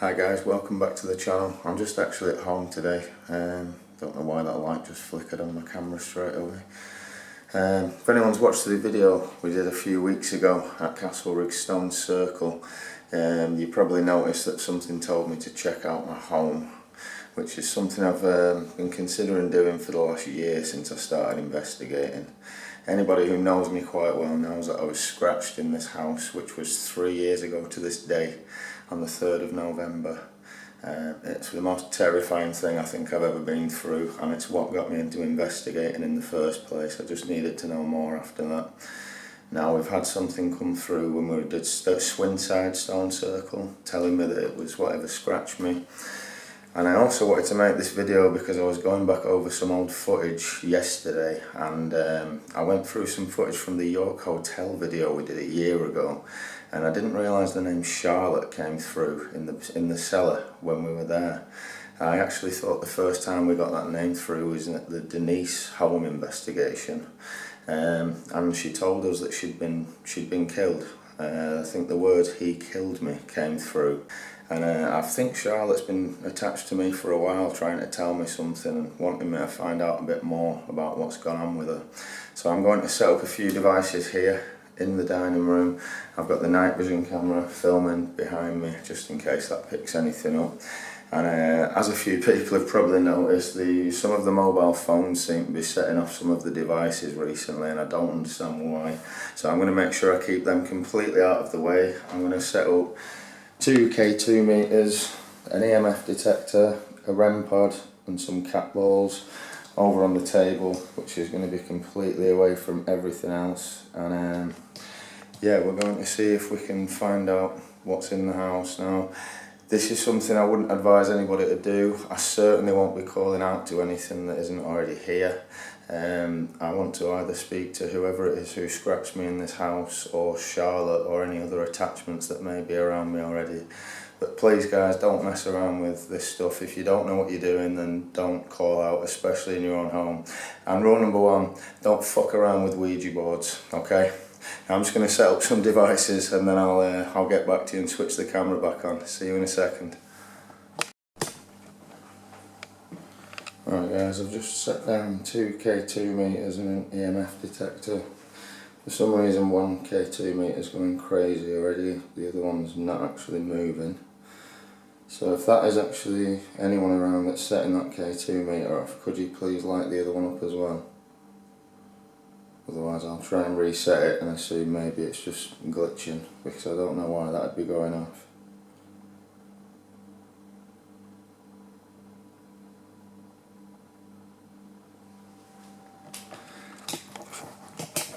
Hi guys, welcome back to the channel. I'm just actually at home today. Don't know why that light just flickered on my camera straight away. If anyone's watched the video we did a few weeks ago at Castlerigg Stone Circle, you probably noticed that something told me to check out my home, which is something I've been considering doing for the last year since I started investigating. Anybody who knows me quite well knows that I was scratched in this house, which was 3 years ago to this day, on the 3rd of November. It's the most terrifying thing I think I've ever been through, and it's what got me into investigating in the first place. I just needed to know more after that. Now we've had something come through when we did Swinside Stone Circle, telling me that it was whatever scratched me. And I also wanted to make this video because I was going back over some old footage yesterday, and I went through some footage from the York Hotel video we did a year ago, and I didn't realise the name Charlotte came through in the cellar when we were there. I actually thought the first time we got that name through was at the Denise home investigation, and she told us that she'd been killed. I think the word "he killed me" came through. And I think Charlotte's been attached to me for a while, trying to tell me something and wanting me to find out a bit more about what's gone on with her. So I'm going to set up a few devices here in the dining room. I've got the night vision camera filming behind me, just in case that picks anything up. And as a few people have probably noticed, some of the mobile phones seem to be setting off some of the devices recently, and I don't understand why. So I'm going to make sure I keep them completely out of the way. I'm going to set up 2 K2 meters, an EMF detector, a REM pod and some cat balls over on the table, which is going to be completely away from everything else. And yeah, we're going to see if we can find out what's in the house. Now, this is something I wouldn't advise anybody to do. I certainly won't be calling out to anything that isn't already here. I want to either speak to whoever it is who scratched me in this house, or Charlotte, or any other attachments that may be around me already. But please guys, don't mess around with this stuff. If you don't know what you're doing, then don't call out, especially in your own home. And rule number 1, don't fuck around with Ouija boards, okay? I'm just going to set up some devices, and then I'll get back to you and switch the camera back on. See you in a second. Right guys, I've just set down 2 K2 meters and an EMF detector. For some reason 1 K2 meter is going crazy already, the other one's not actually moving. So if that is actually anyone around that's setting that K2 meter off, could you please light the other one up as well? Otherwise I'll try and reset it and assume maybe it's just glitching, because I don't know why that would be going off.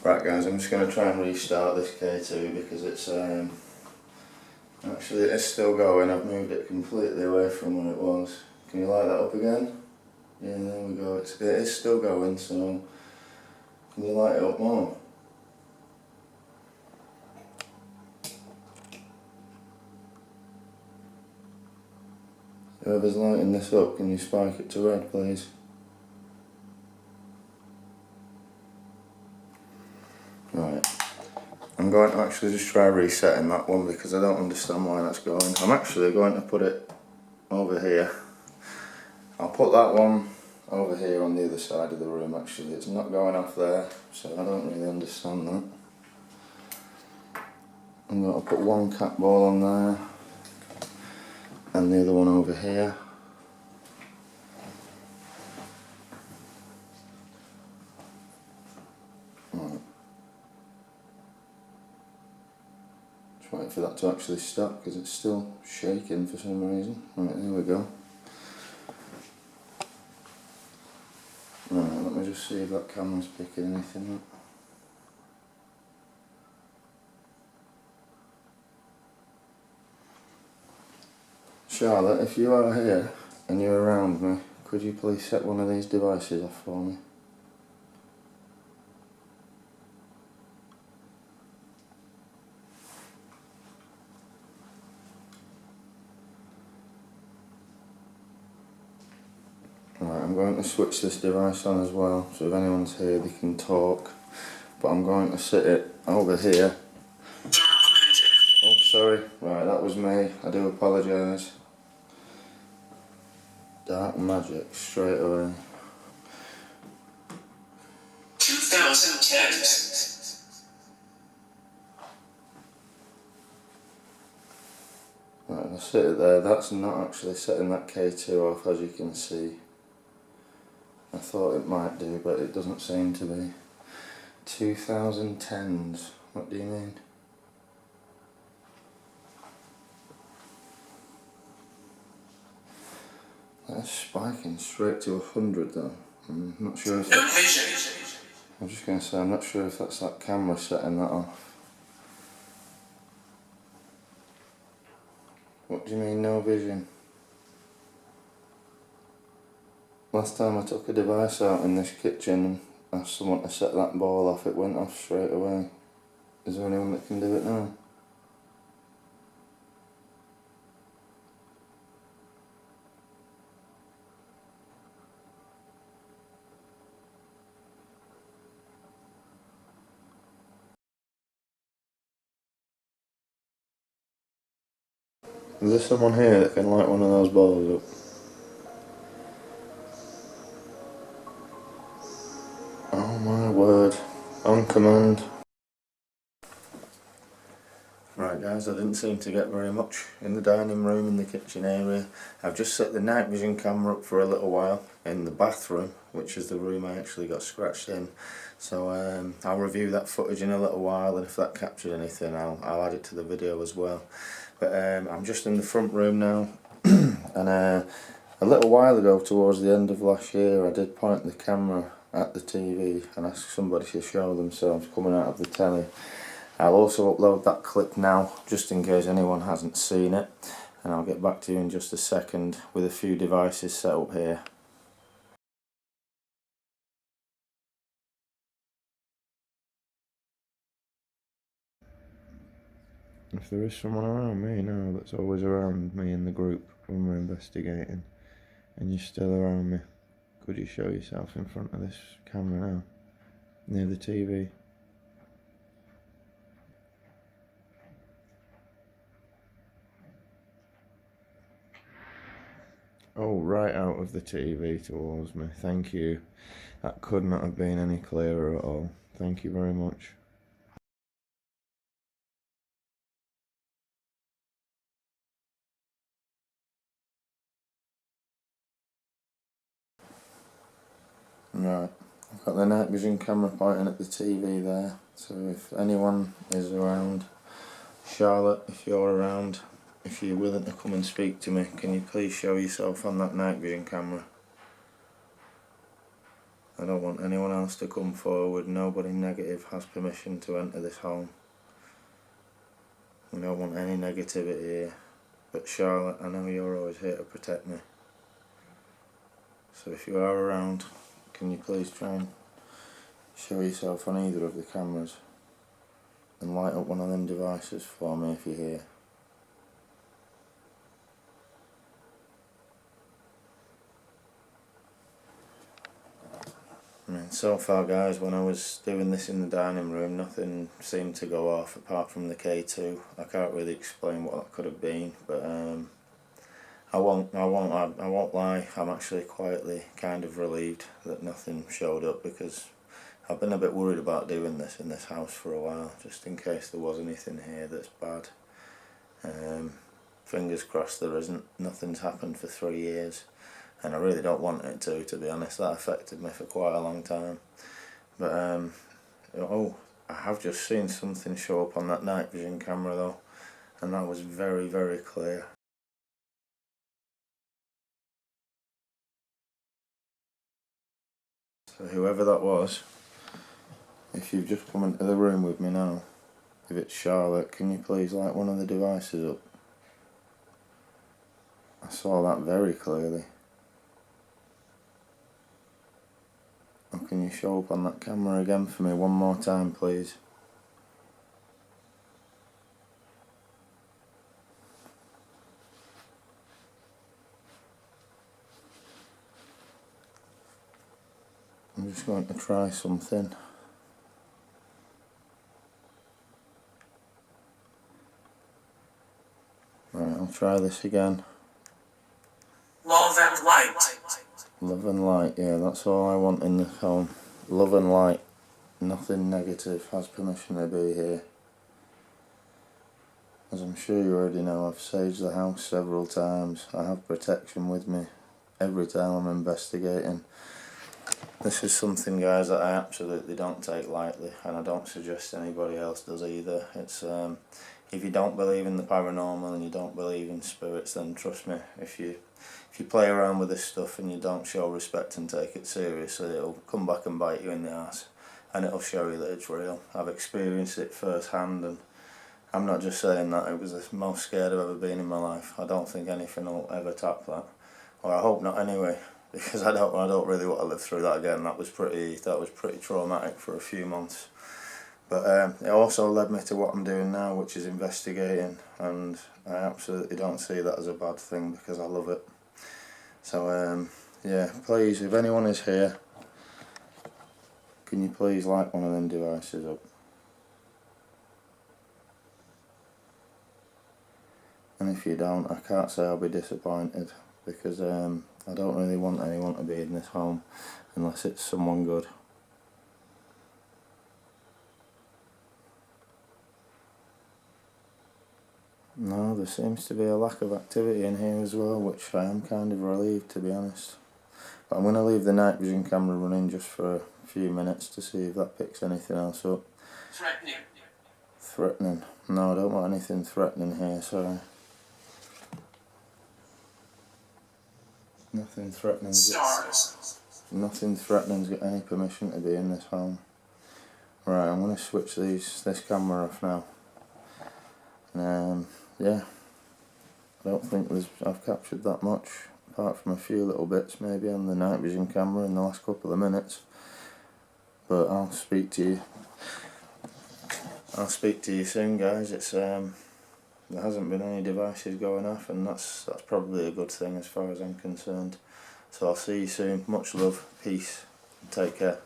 Right guys, I'm just going to try and restart this K2 because it's actually it's still going. I've moved it completely away from where it was. Can you light that up again? Yeah, there we go. It is still going, so can you light it up more? Whoever's lighting this up, can you spike it to red please? Right, I'm going to actually just try resetting that one because I don't understand why that's going. I'm actually going to put it over here. I'll put that one over here on the other side of the room actually. It's not going off there, so I don't really understand that. I'm going to put 1 cat ball on there and the other one over here. Wait for that to actually stop because it's still shaking for some reason. Right, there we go. Right, let me just see if that camera's picking anything up. Charlotte, if you are here and you're around me, could you please set one of these devices off for me? Right, I'm going to switch this device on as well, so if anyone's here they can talk, but I'm going to sit it over here. Oh sorry, right, that was me, I do apologise. Dark magic straight away. 2010. Right, I'll set it there. That's not actually setting that K2 off, as you can see. I thought it might do, but it doesn't seem to be. 2010s. What do you mean? That's spiking straight to 100 though. I'm not sure if that's, I'm just going to say I'm not sure if that's that camera setting that off. What do you mean no vision? Last time I took a device out in this kitchen and asked someone to set that ball off, it went off straight away. Is there anyone that can do it now? Is there someone here that can light one of those balls up? Oh my word. On command. Right guys, I didn't seem to get very much in the dining room, in the kitchen area. I've just set the night vision camera up for a little while in the bathroom, which is the room I actually got scratched in. So I'll review that footage in a little while, and if that captured anything I'll add it to the video as well. But I'm just in the front room now, and a little while ago, towards the end of last year, I did point the camera at the TV and ask somebody to show themselves coming out of the telly. I'll also upload that clip now, just in case anyone hasn't seen it, and I'll get back to you in just a second with a few devices set up here. If there is someone around me now that's always around me in the group when we're investigating, and you're still around me, could you show yourself in front of this camera now, near the TV? Oh, right out of the TV towards me, thank you. That could not have been any clearer at all. Thank you very much. Right, I've got the night vision camera pointing at the TV there, so if anyone is around, Charlotte, if you're around, if you're willing to come and speak to me, can you please show yourself on that night vision camera? I don't want anyone else to come forward. Nobody negative has permission to enter this home. We don't want any negativity here. But Charlotte, I know you're always here to protect me. So if you are around, can you please try and show yourself on either of the cameras and light up one of them devices for me if you're here. I mean, so far guys, when I was doing this in the dining room, nothing seemed to go off apart from the K2. I can't really explain what that could have been, but I won't lie, I'm actually quietly kind of relieved that nothing showed up, because I've been a bit worried about doing this in this house for a while, just in case there was anything here that's bad. Fingers crossed there isn't. Nothing's happened for 3 years. And I really don't want it to be honest. That affected me for quite a long time. But oh, I have just seen something show up on that night vision camera though, and that was very, very clear. So whoever that was, if you've just come into the room with me now, if it's Charlotte, can you please light one of the devices up? I saw that very clearly. Oh, can you show up on that camera again for me one more time, please? I'm just going to try something. Right, I'll try this again. Love and light. Love and light, yeah, that's all I want in this home. Love and light. Nothing negative has permission to be here. As I'm sure you already know, I've saged the house several times. I have protection with me every time I'm investigating. This is something, guys, that I absolutely don't take lightly, and I don't suggest anybody else does either. It's if you don't believe in the paranormal and you don't believe in spirits, then trust me, if you play around with this stuff and you don't show respect and take it seriously, it'll come back and bite you in the ass, and it'll show you that it's real. I've experienced it firsthand, and I'm not just saying that. It was the most scared I've ever been in my life. I don't think anything will ever top that, or I hope not anyway, because I don't really want to live through that again. That was pretty traumatic for a few months. But it also led me to what I'm doing now, which is investigating, and I absolutely don't see that as a bad thing because I love it. So yeah, please, if anyone is here, can you please light one of them devices up? And if you don't, I can't say I'll be disappointed, because I don't really want anyone to be in this home unless it's someone good. No, there seems to be a lack of activity in here as well, which I am kind of relieved, to be honest. But I'm going to leave the night vision camera running just for a few minutes to see if that picks anything else up. Threatening. Threatening? No, I don't want anything threatening here, sorry. Nothing threatening. Stars. Nothing threatening's got any permission to be in this home. Right, I'm going to switch this camera off now. Yeah, I don't think I've captured that much, apart from a few little bits maybe on the night vision camera in the last couple of minutes. But I'll speak to you soon, guys. It's there hasn't been any devices going off, and that's probably a good thing as far as I'm concerned. So I'll see you soon. Much love, peace, and take care.